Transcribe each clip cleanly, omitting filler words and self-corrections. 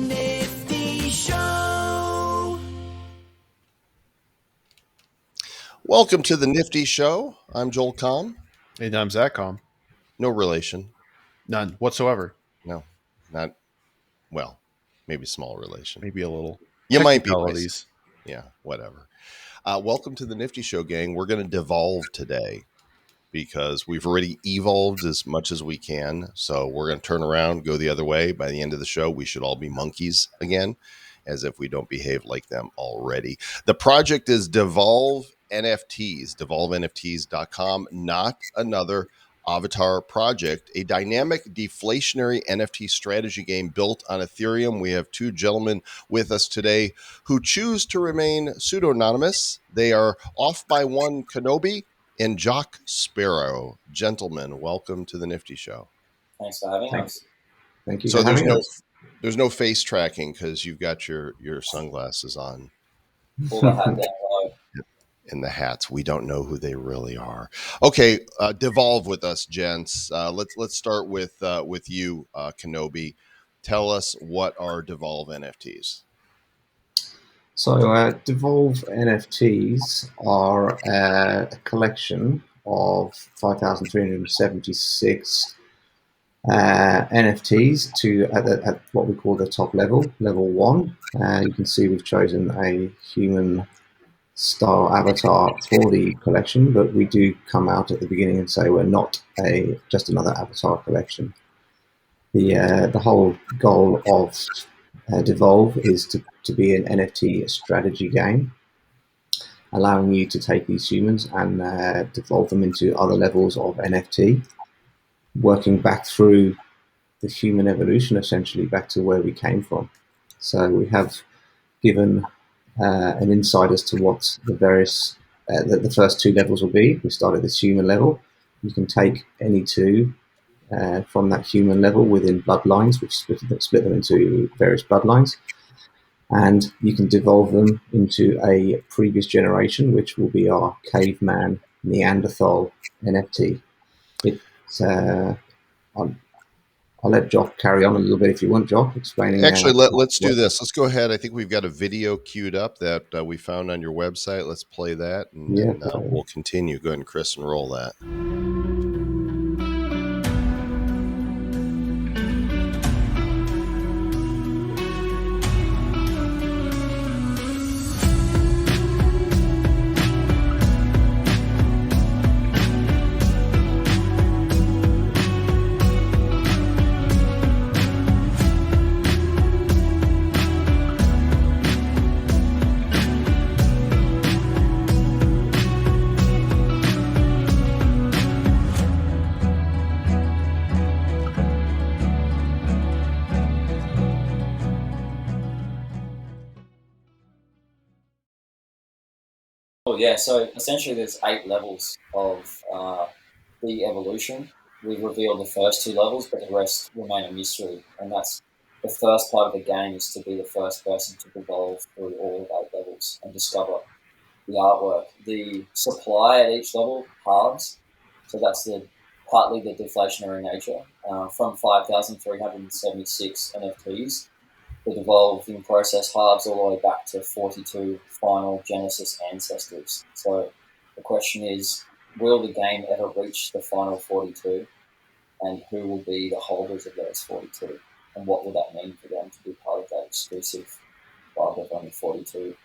Nifty.Show. Welcome to the Nifty.Show. I'm Joel Comm. And I'm Zach Comm. No relation. None whatsoever. No, not, well, maybe small relation. Maybe a little. You might be. Technicalities. Yeah, whatever. Welcome to the Nifty.Show, gang. We're going to devolve today because we've already evolved as much as we can. So we're going to turn around, go the other way. By the end of the show, we should all be monkeys again, as if we don't behave like them already. The project is DevolveNFTs, DevolveNFTs.com, not another avatar project, a dynamic deflationary NFT strategy game built on Ethereum. We have two gentlemen with us today who choose to remain pseudonymous. They are Off by One Kenobi and Jock Sparrow. Gentlemen, welcome to the Nifty.Show. Thanks for having us. Thank you. So there's no face tracking because you've got your sunglasses on. Pull the hat down low. And the hats, we don't know who they really are. Okay, devolve with us, gents. Let's start with you, Kenobi. Tell us what are DevolveNFTs. So DevolveNFTs are a collection of 5,376 NFTs at what we call the top level 1. You can see we've chosen a human style avatar for the collection, but we do come out at the beginning and say we're not just another avatar collection. The whole goal of Devolve is to be an NFT strategy game, allowing you to take these humans and devolve them into other levels of NFT, working back through the human evolution, essentially back to where we came from. So we have given an insight as to what the various the first two levels will be. We start at this human level. You can take any two from that human level within bloodlines, which split them into various bloodlines, and you can devolve them into a previous generation, which will be our caveman Neanderthal NFT. I'll let Jock carry on a little bit if you want, Jock, explaining. Actually, let's do this. Let's go ahead. I think we've got a video queued up that we found on your website. Let's play that, and then we'll continue. Go ahead and Chris and roll that. Yeah, so essentially there's 8 levels of the evolution. We've revealed the first 2 levels, but the rest remain a mystery. And that's the first part of the game, is to be the first person to evolve through all of 8 levels and discover the artwork. The supply at each level halves, so that's partly the deflationary nature. From 5,376 NFTs, the devolving process halves all the way back to 42 final Genesis ancestors. So the question is, will the game ever reach the final 42? And who will be the holders of those 42? And what will that mean for them to be part of that exclusive club of only 42?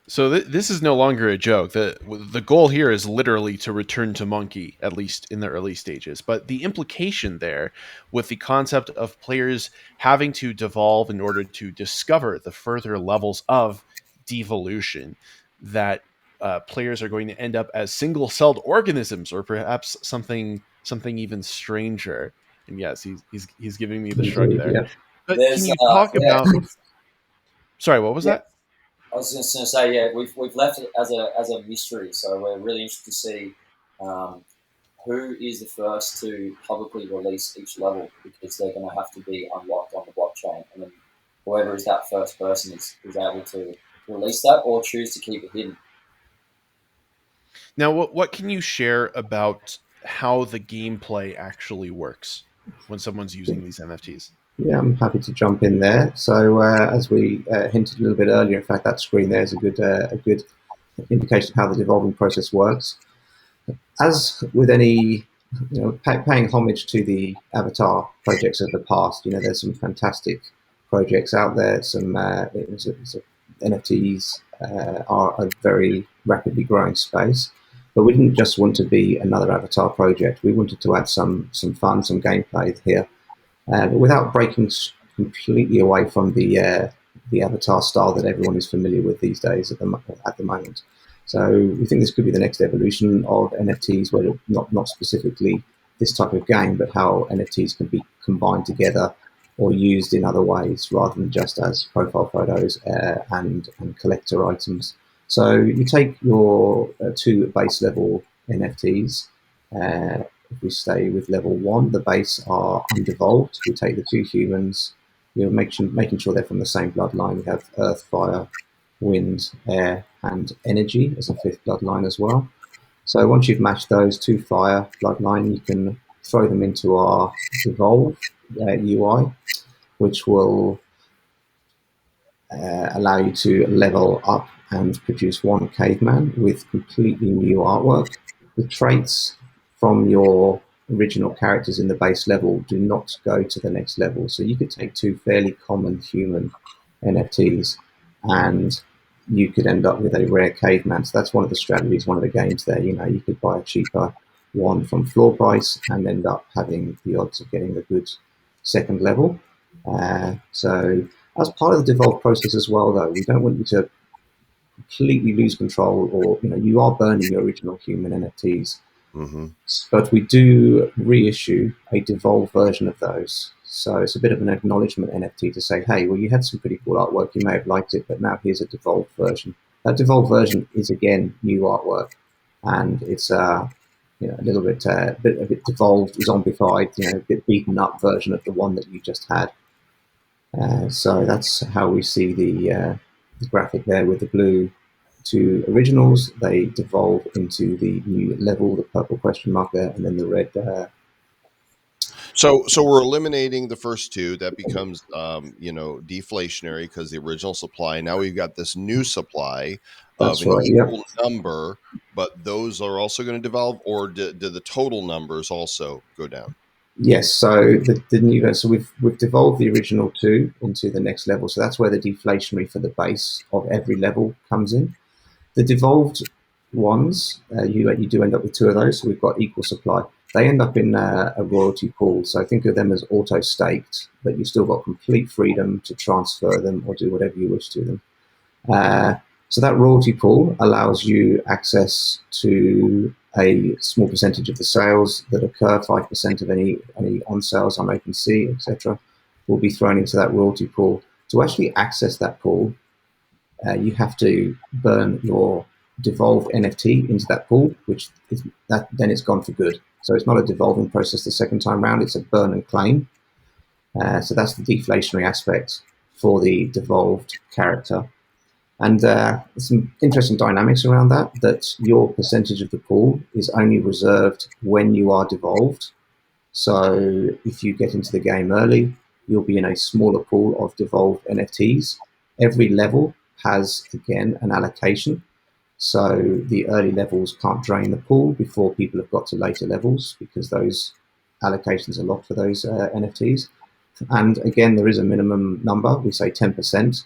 So this is no longer a joke. The goal here is literally to return to monkey, at least in the early stages. But the implication there with the concept of players having to devolve in order to discover the further levels of devolution, that players are going to end up as single-celled organisms, or perhaps something even stranger. And yes, he's giving me the shrug there. Yeah. But can you talk about? Sorry, what was that? I was just going to say, yeah, we've left it as a mystery, so we're really interested to see who is the first to publicly release each level, because they're going to have to be unlocked on the blockchain, and then whoever is that first person is able to release that or choose to keep it hidden. Now, what can you share about how the gameplay actually works when someone's using these NFTs? Yeah, I'm happy to jump in there. So as we hinted a little bit earlier, in fact, that screen there is a good indication of how the devolving process works. As with any, paying homage to the avatar projects of the past, there's some fantastic projects out there. Some NFTs are a very rapidly growing space, but we didn't just want to be another avatar project. We wanted to add some fun, some gameplay here, but without breaking completely away from the avatar style that everyone is familiar with these days at the moment. So we think this could be the next evolution of NFTs, where not specifically this type of game, but how NFTs can be combined together or used in other ways rather than just as profile photos and collector items. So you take your two base level NFTs. If we stay with level 1, the base are undevolved. We take the two humans, making sure they're from the same bloodline. We have earth, fire, wind, air, and energy as a fifth bloodline as well. So once you've matched those two fire bloodline, you can throw them into our Devolve UI, which will allow you to level up and produce one caveman with completely new artwork. The traits from your original characters in the base level do not go to the next level. So you could take two fairly common human NFTs and you could end up with a rare caveman. So that's one of the strategies, one of the games there. You could buy a cheaper one from floor price and end up having the odds of getting a good second level. So as part of the Devolve process as well, though, we don't want you to completely lose control, or you are burning your original human NFTs. Mm-hmm. But we do reissue a Devolve version of those. So it's a bit of an acknowledgement NFT to say, hey, well, you had some pretty cool artwork, you may have liked it, but now here's a Devolve version. That Devolve version is, again, new artwork, and it's a little bit a bit devolved, zombified, a bit beaten up version of the one that you just had. So that's how we see the graphic there with the blue two originals. They devolve into the new level, the purple question mark there, and then the red. So we're eliminating the first two. That becomes, deflationary because the original supply. Now we've got this new supply of That's an right. equal Yep. number, but those are also going to devolve, or do the total numbers also go down? Yes. So the new. So we've devolved the original two into the next level. So that's where the deflationary for the base of every level comes in. The devolved ones, you do end up with two of those. So we've got equal supply. They end up in a royalty pool. So think of them as auto staked, but you've still got complete freedom to transfer them or do whatever you wish to them. So that royalty pool allows you access to a small percentage of the sales that occur. 5% of any on sales on OpenSea, etc., will be thrown into that royalty pool. To actually access that pool, you have to burn your devolved NFT into that pool, then it's gone for good. So it's not a devolving process the second time round; it's a burn and claim. So that's the deflationary aspect for the devolved character. And there's some interesting dynamics around that. That your percentage of the pool is only reserved when you are devolved. So if you get into the game early, you'll be in a smaller pool of devolved NFTs. Every level has, again, an allocation. So the early levels can't drain the pool before people have got to later levels because those allocations are locked for those NFTs. And again, there is a minimum number. We say 10%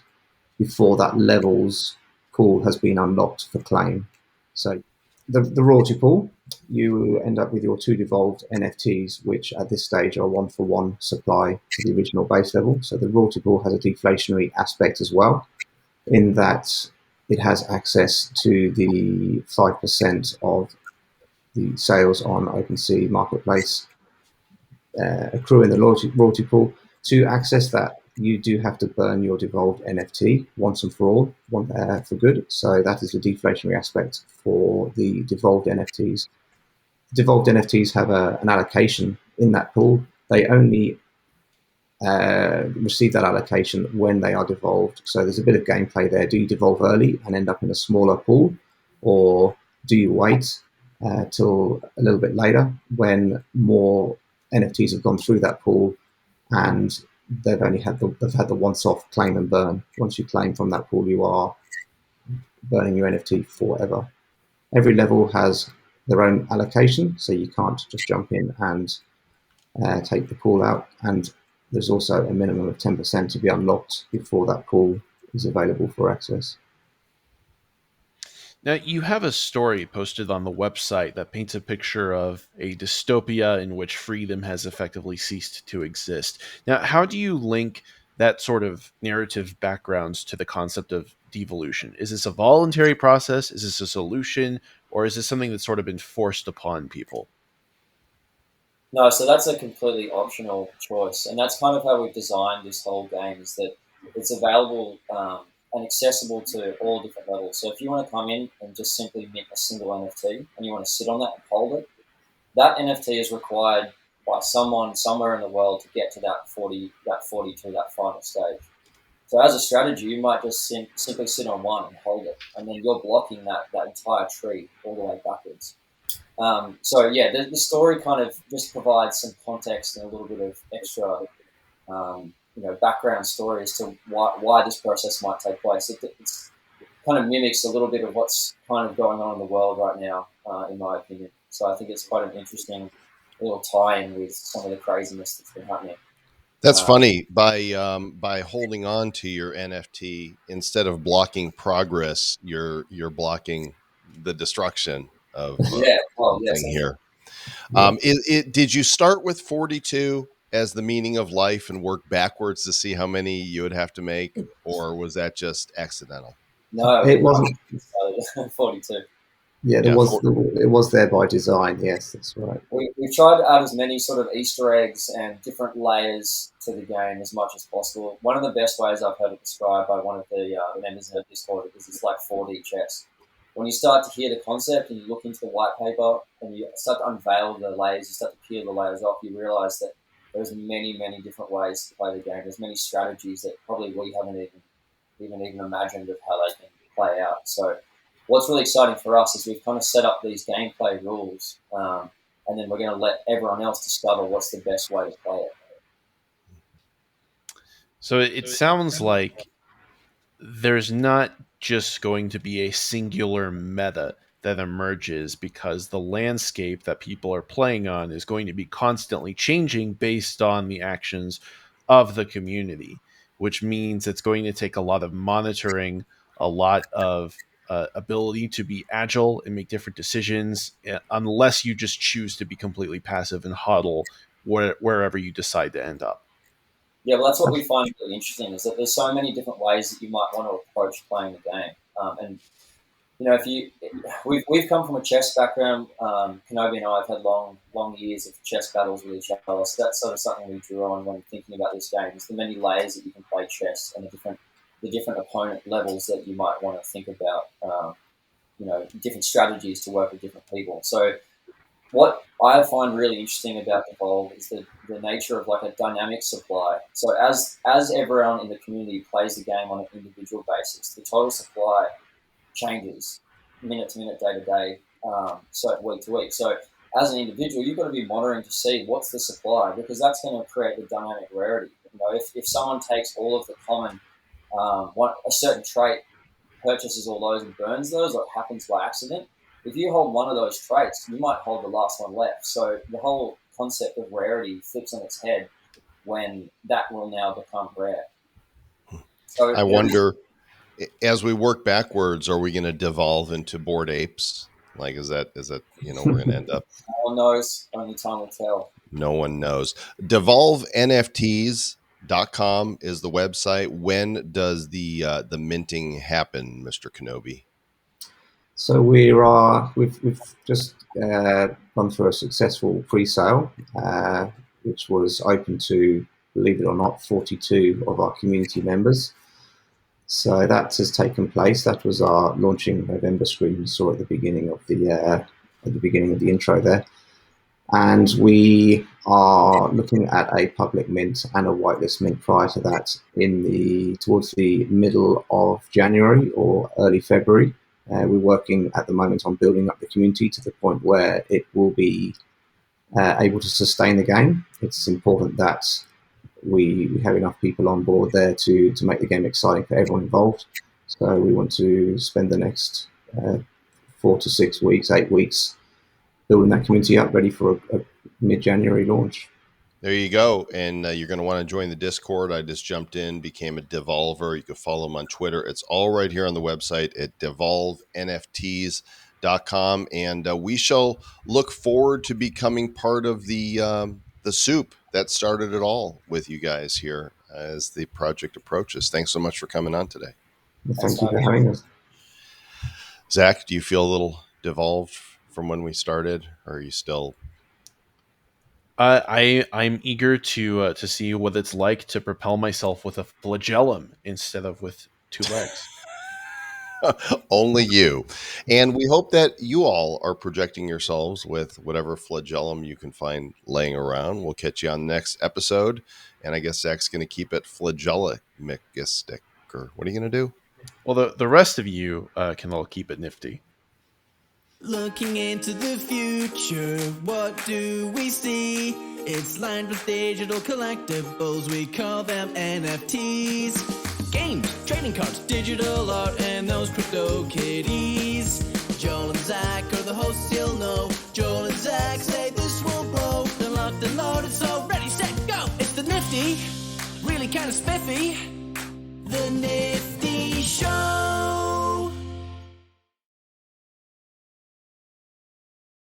before that level's pool has been unlocked for claim. So the royalty pool, you end up with your two devolved NFTs, which at this stage are 1-for-1 supply to the original base level. So the royalty pool has a deflationary aspect as well, in that it has access to the 5% of the sales on OpenSea Marketplace accrue in the royalty pool. To access that, you do have to burn your devolved NFT once and for all, for good. So that is the deflationary aspect for the devolved NFTs. Devolved NFTs have an allocation in that pool. They only receive that allocation when they are devolved. So there's a bit of gameplay there. Do you devolve early and end up in a smaller pool, or do you wait till a little bit later when more NFTs have gone through that pool and they've had the once-off claim and burn. Once you claim from that pool, you are burning your NFT forever. Every level has their own allocation, so you can't just jump in and take the pool out. And there's also a minimum of 10% to be unlocked before that pool is available for access. Now, you have a story posted on the website that paints a picture of a dystopia in which freedom has effectively ceased to exist. Now, how do you link that sort of narrative backgrounds to the concept of devolution? Is this a voluntary process? Is this a solution? Or is this something that's sort of been forced upon people? No, so that's a completely optional choice, and that's kind of how we've designed this whole game. Is that it's available and accessible to all different levels. So if you want to come in and just simply mint a single NFT and you want to sit on that and hold it, that NFT is required by someone somewhere in the world to get to that 42, that final stage. So as a strategy, you might just simply sit on one and hold it, and then you're blocking that entire tree all the way backwards. So yeah, the story kind of just provides some context and a little bit of extra, background story as to why this process might take place. It's kind of mimics a little bit of what's kind of going on in the world right now, in my opinion. So I think it's quite an interesting little tie-in with some of the craziness that's been happening. That's funny. By holding on to your NFT instead of blocking progress, you're blocking the destruction of something here. Did you start with 42 as the meaning of life and work backwards to see how many you would have to make, or was that just accidental? No, it wasn't. 42. Yeah, it was there by design. Yes, that's right. We've tried to add as many sort of Easter eggs and different layers to the game as much as possible. One of the best ways I've heard it described by one of the members of the Discord is it's like 4D chess. When you start to hear the concept and you look into the white paper and you start to unveil the layers, you start to peel the layers off, you realize that there's many, many different ways to play the game. There's many strategies that probably we haven't even imagined of how they can play out. So what's really exciting for us is we've kind of set up these gameplay rules, and then we're going to let everyone else discover what's the best way to play it. So it sounds like there's not just going to be a singular meta that emerges, because the landscape that people are playing on is going to be constantly changing based on the actions of the community, which means it's going to take a lot of monitoring, a lot of ability to be agile and make different decisions, unless you just choose to be completely passive and hodl wherever you decide to end up. Yeah, well, that's what we find really interesting, is that there's so many different ways that you might want to approach playing the game. And we've come from a chess background. Kenobi and I have had long years of chess battles with each other. So that's sort of something we drew on when thinking about this game. Is the many layers that you can play chess and the different opponent levels that you might want to think about. Different strategies to work with different people. So what I find really interesting about Devolved is the nature of like a dynamic supply. So as everyone in the community plays the game on an individual basis, the total supply changes minute to minute, day to day, so week to week. So as an individual, you've got to be monitoring to see what's the supply, because that's going to create the dynamic rarity. If someone takes all of the common, a certain trait, purchases all those and burns those, or it happens by accident, if you hold one of those traits, you might hold the last one left. So the whole concept of rarity flips on its head when that will now become rare. So I wonder, as we work backwards, are we going to devolve into Bored Apes? Like, is that we're going to end up? No one knows. Only time will tell. No one knows. DevolveNFTs.com is the website. When does the minting happen, Mr. Kenobi? So we've just gone through a successful pre-sale, which was open to, believe it or not, 42 of our community members. So that has taken place. That was our launching November screen you saw at the beginning of the intro there. And we are looking at a public mint and a whitelist mint prior to that towards the middle of January or early February. We're working at the moment on building up the community to the point where it will be able to sustain the game. It's important that we have enough people on board there to make the game exciting for everyone involved. So we want to spend the next 4 to 6 weeks, 8 weeks building that community up, ready for a mid-January launch. There you go. And you're going to want to join the Discord. I just jumped in, became a Devolver. You can follow him on Twitter. It's all right here on the website at DevolveNFTs.com. And we shall look forward to becoming part of the soup that started it all with you guys here as the project approaches. Thanks so much for coming on today. Well, thank you for having us. Zach, do you feel a little devolved from when we started, or are you still... I'm eager to see what it's like to propel myself with a flagellum instead of with 2 legs. Only you. And we hope that you all are projecting yourselves with whatever flagellum you can find laying around. We'll catch you on the next episode. And I guess Zach's going to keep it flagellimistic. Or what are you going to do? Well, the rest of you can all keep it nifty. Looking into the future, what do we see? It's lined with digital collectibles, we call them NFTs. Games, trading cards, digital art, and those crypto kitties. Joel and Zach are the hosts, you'll know. Joel and Zach say this will blow. They're locked and loaded, so ready, set, go! It's the Nifty, really kind of spiffy. The Nifty Show.